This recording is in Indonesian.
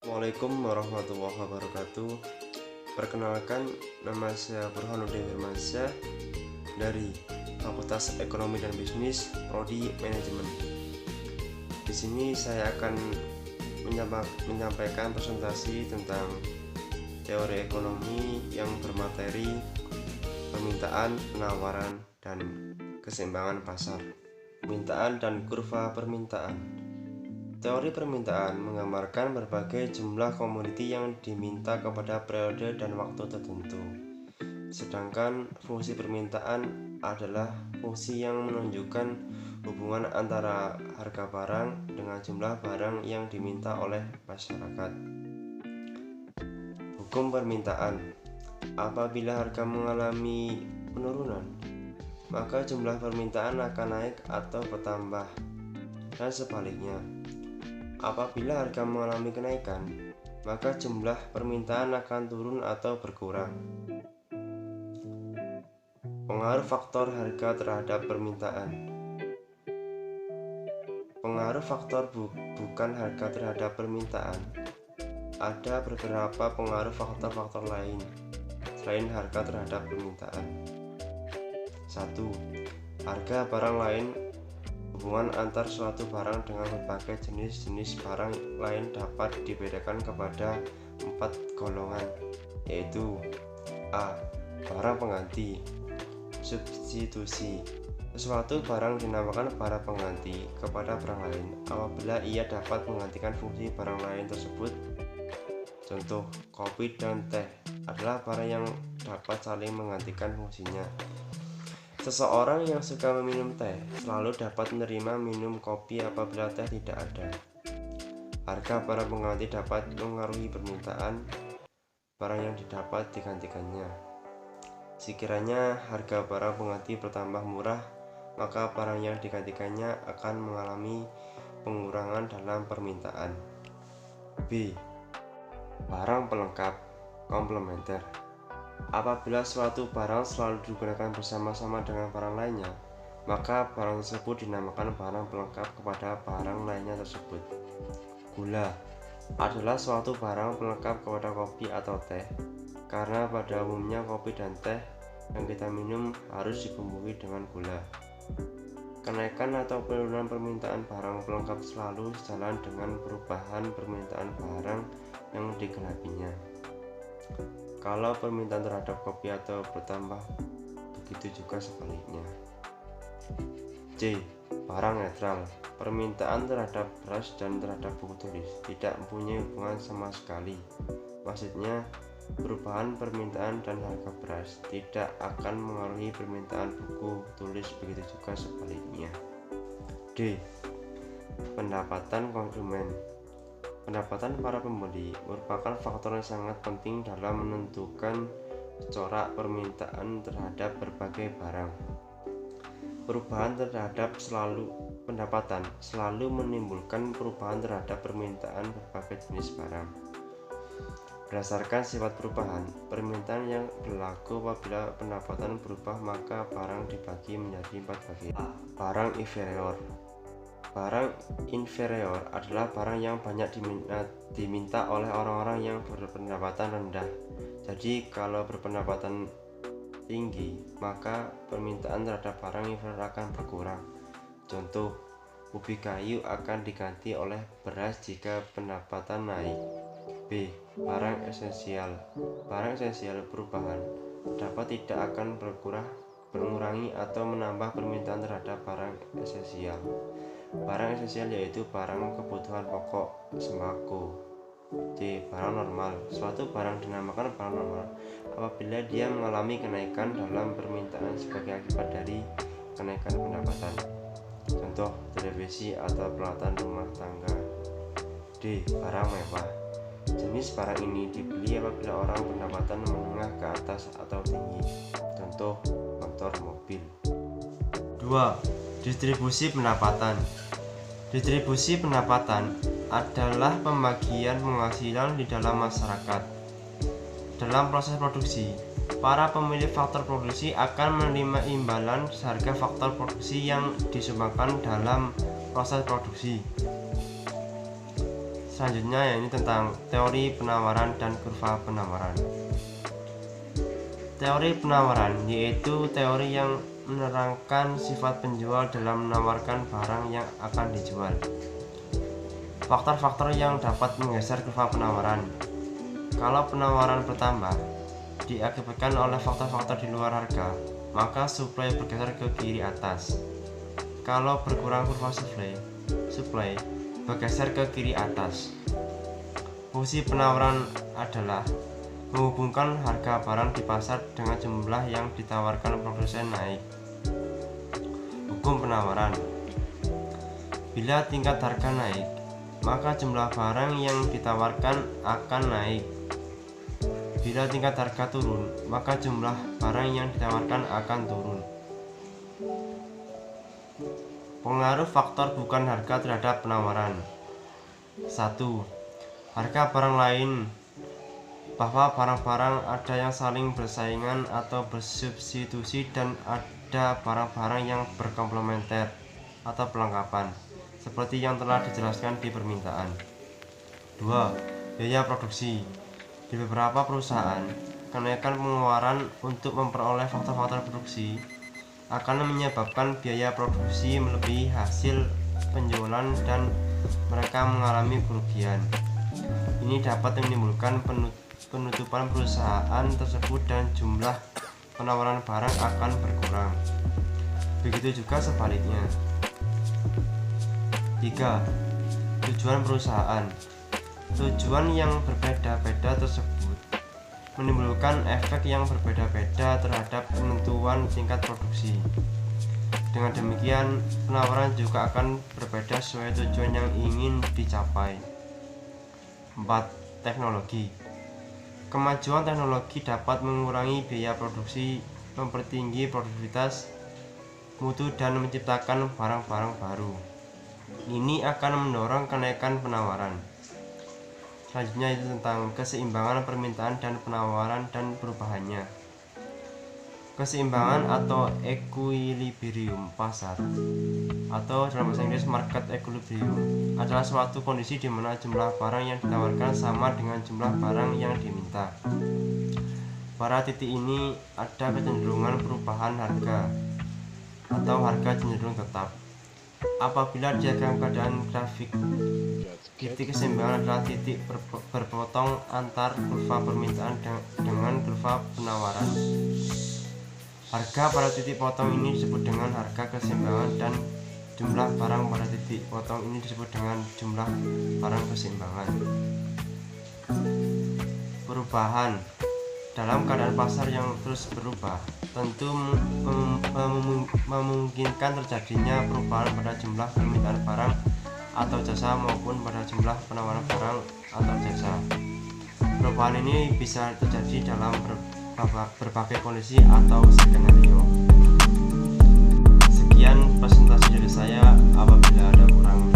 Assalamualaikum warahmatullahi wabarakatuh. Perkenalkan, nama saya Burhanuddin Firmansyah dari Fakultas Ekonomi dan Bisnis, Prodi Manajemen. Di sini saya akan menyampaikan presentasi tentang teori ekonomi yang bermateri permintaan, penawaran, dan keseimbangan pasar. Permintaan dan kurva permintaan. Teori permintaan menggambarkan berbagai jumlah komoditi yang diminta kepada periode dan waktu tertentu. Sedangkan fungsi permintaan adalah fungsi yang menunjukkan hubungan antara harga barang dengan jumlah barang yang diminta oleh masyarakat. Hukum permintaan. Apabila harga mengalami penurunan, maka jumlah permintaan akan naik atau bertambah, dan sebaliknya. Apabila harga mengalami kenaikan, maka jumlah permintaan akan turun atau berkurang. Pengaruh faktor harga terhadap permintaan. Pengaruh faktor bukan harga terhadap permintaan. Ada beberapa pengaruh faktor-faktor lain selain harga terhadap permintaan. 1. Harga barang lain. Hubungan antar suatu barang dengan berbagai jenis-jenis barang lain dapat dibedakan kepada 4 golongan, yaitu A. Barang pengganti. Substitusi. Sesuatu barang dinamakan barang pengganti kepada barang lain apabila ia dapat menggantikan fungsi barang lain tersebut. Contoh, kopi dan teh adalah barang yang dapat saling menggantikan fungsinya. Seseorang yang suka meminum teh selalu dapat menerima minum kopi apabila teh tidak ada. Harga barang pengganti dapat mengaruhi permintaan barang yang didapat digantikannya. Sekiranya harga barang pengganti bertambah murah, maka barang yang digantikannya akan mengalami pengurangan dalam permintaan. B. Barang pelengkap komplementer. Apabila suatu barang selalu digunakan bersama-sama dengan barang lainnya, maka barang tersebut dinamakan barang pelengkap kepada barang lainnya tersebut. Gula adalah suatu barang pelengkap kepada kopi atau teh, karena pada umumnya kopi dan teh yang kita minum harus dibumbui dengan gula. Kenaikan atau penurunan permintaan barang pelengkap selalu sejalan dengan perubahan permintaan barang yang digenapinya. Kalau permintaan terhadap kopi atau bertambah, begitu juga sebaliknya. C. Barang netral. Permintaan terhadap beras dan terhadap buku tulis tidak mempunyai hubungan sama sekali. Maksudnya, perubahan permintaan dan harga beras tidak akan mengaruhi permintaan buku tulis, begitu juga sebaliknya. D. Pendapatan konsumen. Pendapatan para pembeli merupakan faktor yang sangat penting dalam menentukan corak permintaan terhadap berbagai barang. Perubahan terhadap pendapatan selalu menimbulkan perubahan terhadap permintaan berbagai jenis barang. Berdasarkan sifat perubahan permintaan yang berlaku apabila pendapatan berubah, maka barang dibagi menjadi 4 bagian. A. Barang inferior. Barang inferior adalah barang yang banyak diminta oleh orang-orang yang berpendapatan rendah. Jadi kalau berpendapatan tinggi, maka permintaan terhadap barang inferior akan berkurang. Contoh, ubi kayu akan diganti oleh beras jika pendapatan naik. B. Barang esensial. Barang esensial perubahan dapat tidak akan mengurangi atau menambah permintaan terhadap barang esensial. Barang esensial yaitu barang kebutuhan pokok, sembako. D. Barang normal. Suatu barang dinamakan barang normal apabila dia mengalami kenaikan dalam permintaan sebagai akibat dari kenaikan pendapatan. Contoh, televisi atau peralatan rumah tangga. D. Barang mewah. Jenis barang ini dibeli apabila orang pendapatan menengah ke atas atau tinggi. Contoh, motor, mobil. 2. Distribusi pendapatan. Distribusi pendapatan adalah pembagian penghasilan di dalam masyarakat. Dalam proses produksi, para pemilik faktor produksi akan menerima imbalan harga faktor produksi yang disumbangkan dalam proses produksi. Selanjutnya ini tentang teori penawaran dan kurva penawaran. Teori penawaran yaitu teori yang menerangkan sifat penjual dalam menawarkan barang yang akan dijual. Faktor-faktor yang dapat menggeser kurva penawaran. Kalau penawaran bertambah diakibatkan oleh faktor-faktor di luar harga, maka supply bergeser ke kiri atas. Kalau berkurang kurva supply bergeser ke kiri atas. Fungsi penawaran adalah menghubungkan harga barang di pasar dengan jumlah yang ditawarkan produsen naik. Hukum penawaran. Bila tingkat harga naik, maka jumlah barang yang ditawarkan akan naik. Bila tingkat harga turun, maka jumlah barang yang ditawarkan akan turun. Pengaruh faktor bukan harga terhadap penawaran. 1. Harga barang lain, bahwa barang-barang ada yang saling bersaingan atau bersubstitusi dan ada barang-barang yang berkomplementer atau pelengkapan, seperti yang telah dijelaskan di permintaan. 2. Biaya produksi. Di beberapa perusahaan, kenaikan pengeluaran untuk memperoleh faktor-faktor produksi akan menyebabkan biaya produksi melebihi hasil penjualan dan mereka mengalami kerugian. Ini dapat menimbulkan penutupan perusahaan tersebut dan jumlah penawaran barang akan berkurang. Begitu juga sebaliknya. 3. Tujuan perusahaan. Tujuan yang berbeda-beda tersebut menimbulkan efek yang berbeda-beda terhadap penentuan tingkat produksi. Dengan demikian, penawaran juga akan berbeda sesuai tujuan yang ingin dicapai. 4. Teknologi. Kemajuan teknologi dapat mengurangi biaya produksi, mempertinggi produktivitas, mutu, dan menciptakan barang-barang baru. Ini akan mendorong kenaikan penawaran. Selanjutnya itu tentang keseimbangan permintaan dan penawaran dan perubahannya. Keseimbangan atau equilibrium pasar, atau dalam bahasa Inggris market equilibrium, adalah suatu kondisi di mana jumlah barang yang ditawarkan sama dengan jumlah barang yang diminta. Pada titik ini ada kecenderungan perubahan harga atau harga cenderung tetap. Apabila diagram keadaan grafik, titik keseimbangan adalah titik berpotong antar kurva permintaan dengan kurva penawaran. Harga pada titik potong ini disebut dengan harga keseimbangan dan jumlah barang pada titik potong ini disebut dengan jumlah barang keseimbangan. Perubahan. Dalam keadaan pasar yang terus berubah, tentu memungkinkan terjadinya perubahan pada jumlah permintaan barang atau jasa maupun pada jumlah penawaran barang atau jasa. Perubahan ini bisa terjadi dalam berbagai kondisi atau skenario. Sekian presentasi dari saya, apabila ada kurang